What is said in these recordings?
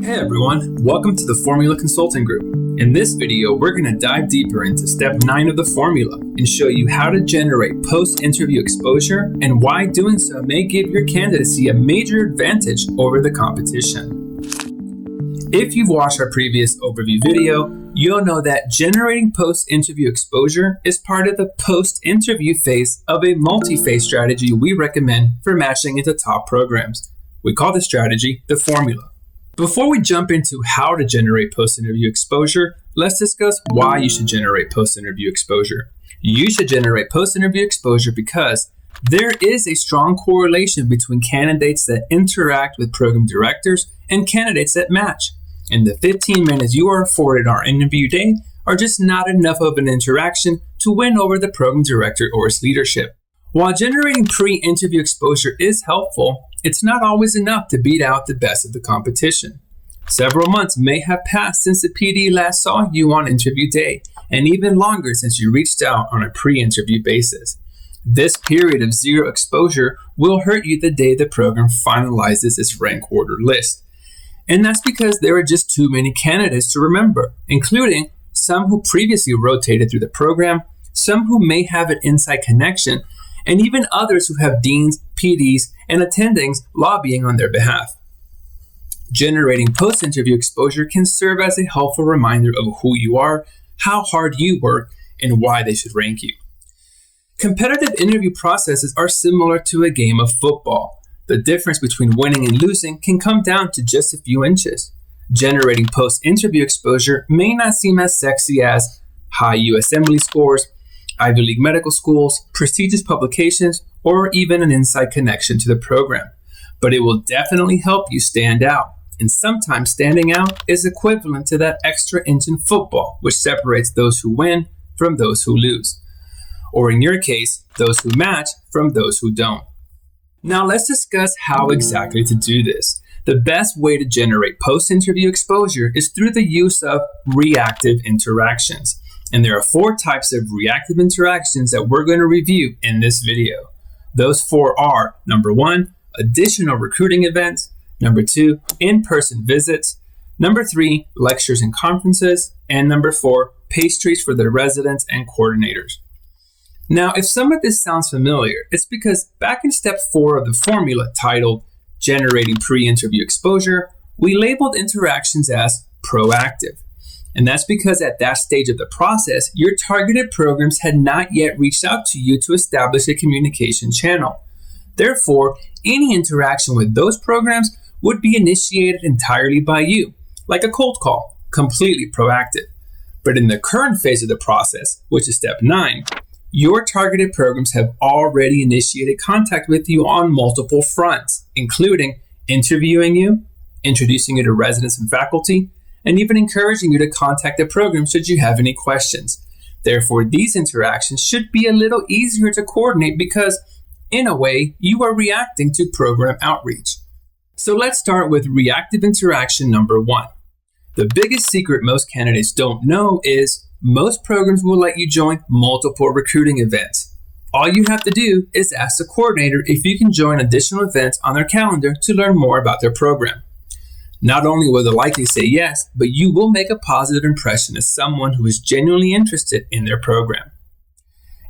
Hey everyone, welcome to the Formula Consulting Group. In this video, we're going to dive deeper into step 9 of the formula and show you how to generate post-interview exposure and why doing so may give your candidacy a major advantage over the competition. If you've watched our previous overview video, you'll know that generating post-interview exposure is part of the post-interview phase of a multi-phase strategy we recommend for matching into top programs. We call this strategy the formula. Before we jump into how to generate post-interview exposure, let's discuss why you should generate post-interview exposure. You should generate post-interview exposure because there is a strong correlation between candidates that interact with program directors and candidates that match. And the 15 minutes you are afforded on interview day are just not enough of an interaction to win over the program director or its leadership. While generating pre-interview exposure is helpful, it's not always enough to beat out the best of the competition. Several months may have passed since the PD last saw you on interview day, and even longer since you reached out on a pre-interview basis. This period of zero exposure will hurt you the day the program finalizes its rank order list. And that's because there are just too many candidates to remember, including some who previously rotated through the program, some who may have an inside connection, and even others who have deans, PDs, and attendings lobbying on their behalf. Generating post-interview exposure can serve as a helpful reminder of who you are, how hard you work, and why they should rank you. Competitive interview processes are similar to a game of football. The difference between winning and losing can come down to just a few inches. Generating post-interview exposure may not seem as sexy as high USMLE scores, Ivy League medical schools, prestigious publications, or even an inside connection to the program. But it will definitely help you stand out. And sometimes standing out is equivalent to that extra inch in football, which separates those who win from those who lose. Or in your case, those who match from those who don't. Now let's discuss how exactly to do this. The best way to generate post-interview exposure is through the use of reactive interactions. And there are 4 types of reactive interactions that we're going to review in this video. Those 4 are, number 1, additional recruiting events, number 2, in-person visits, number 3, lectures and conferences, and number 4, pastries for the residents and coordinators. Now, if some of this sounds familiar, it's because back in step 4 of the formula titled Generating Pre-Interview Exposure, we labeled interactions as proactive. And that's because at that stage of the process, your targeted programs had not yet reached out to you to establish a communication channel. Therefore, any interaction with those programs would be initiated entirely by you, like a cold call, completely proactive. But in the current phase of the process, which is step 9, your targeted programs have already initiated contact with you on multiple fronts, including interviewing you, introducing you to residents and faculty, and even encouraging you to contact the program should you have any questions. Therefore, these interactions should be a little easier to coordinate because, in a way, you are reacting to program outreach. So let's start with reactive interaction number 1. The biggest secret most candidates don't know is most programs will let you join multiple recruiting events. All you have to do is ask the coordinator if you can join additional events on their calendar to learn more about their program. Not only will they likely say yes, but you will make a positive impression as someone who is genuinely interested in their program.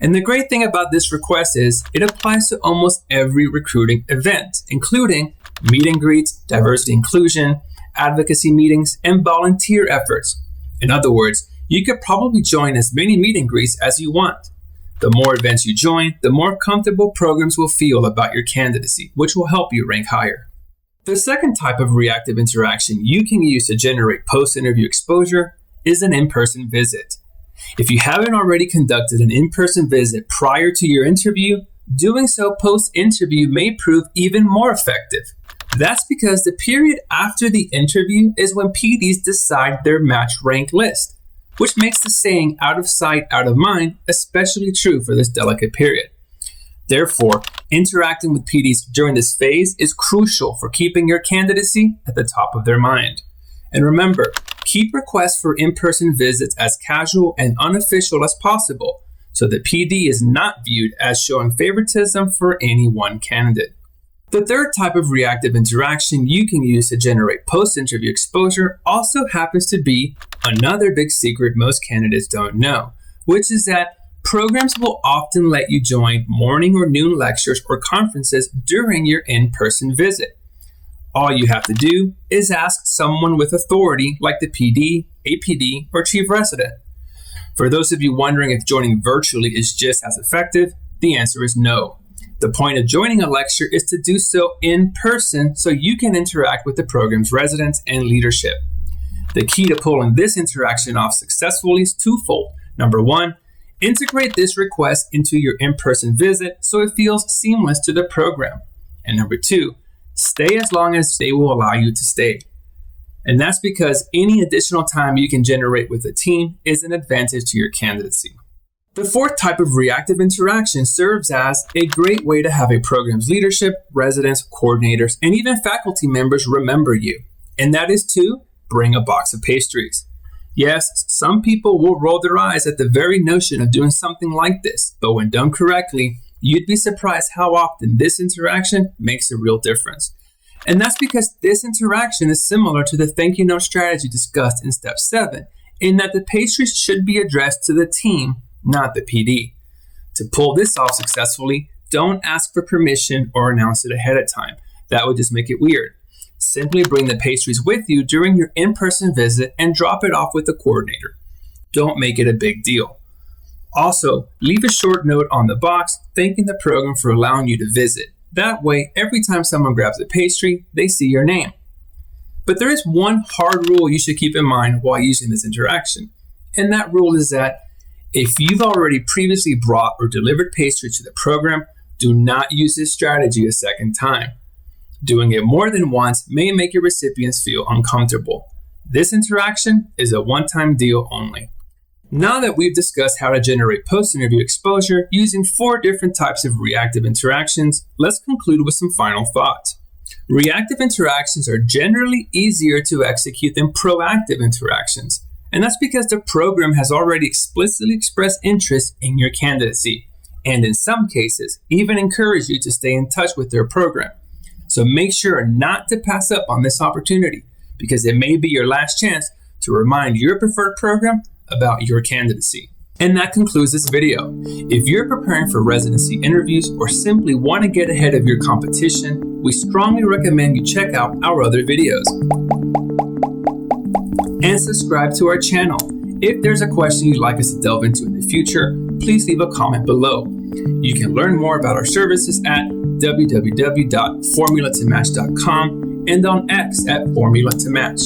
And the great thing about this request is it applies to almost every recruiting event, including meet and greets, diversity inclusion, advocacy meetings, and volunteer efforts. In other words, you could probably join as many meet and greets as you want. The more events you join, the more comfortable programs will feel about your candidacy, which will help you rank higher. The second type of reactive interaction you can use to generate post-interview exposure is an in-person visit. If you haven't already conducted an in-person visit prior to your interview, doing so post-interview may prove even more effective. That's because the period after the interview is when PDs decide their match rank list, which makes the saying out of sight, out of mind especially true for this delicate period. Therefore, interacting with PDs during this phase is crucial for keeping your candidacy at the top of their mind. And remember, keep requests for in-person visits as casual and unofficial as possible, so the PD is not viewed as showing favoritism for any one candidate. The third type of reactive interaction you can use to generate post-interview exposure also happens to be another big secret most candidates don't know, which is that programs will often let you join morning or noon lectures or conferences during your in-person visit. All you have to do is ask someone with authority like the PD, APD, or Chief Resident. For those of you wondering if joining virtually is just as effective, the answer is no. The point of joining a lecture is to do so in person so you can interact with the program's residents and leadership. The key to pulling this interaction off successfully is twofold. Number one, integrate this request into your in-person visit so it feels seamless to the program. And number two, stay as long as they will allow you to stay. And that's because any additional time you can generate with the team is an advantage to your candidacy. The fourth type of reactive interaction serves as a great way to have a program's leadership, residents, coordinators, and even faculty members remember you. And that is to bring a box of pastries. Yes, some people will roll their eyes at the very notion of doing something like this, but when done correctly, you'd be surprised how often this interaction makes a real difference. And that's because this interaction is similar to the thank you note strategy discussed in step 7, in that the pastries should be addressed to the team, not the PD. To pull this off successfully, don't ask for permission or announce it ahead of time. That would just make it weird. Simply bring the pastries with you during your in-person visit and drop it off with the coordinator. Don't make it a big deal. Also, leave a short note on the box thanking the program for allowing you to visit. That way, every time someone grabs a pastry, they see your name. But there is one hard rule you should keep in mind while using this interaction. And that rule is that if you've already previously brought or delivered pastry to the program, do not use this strategy a second time. Doing it more than once may make your recipients feel uncomfortable. This interaction is a one-time deal only. Now that we've discussed how to generate post-interview exposure using 4 different types of reactive interactions, let's conclude with some final thoughts. Reactive interactions are generally easier to execute than proactive interactions. And that's because the program has already explicitly expressed interest in your candidacy, and in some cases, even encourage you to stay in touch with their program. So make sure not to pass up on this opportunity, because it may be your last chance to remind your preferred program about your candidacy. And that concludes this video. If you're preparing for residency interviews or simply want to get ahead of your competition, we strongly recommend you check out our other videos. And subscribe to our channel. If there's a question you'd like us to delve into in the future, please leave a comment below. You can learn more about our services at www.formulatomatch.com and on X at Formula to Match.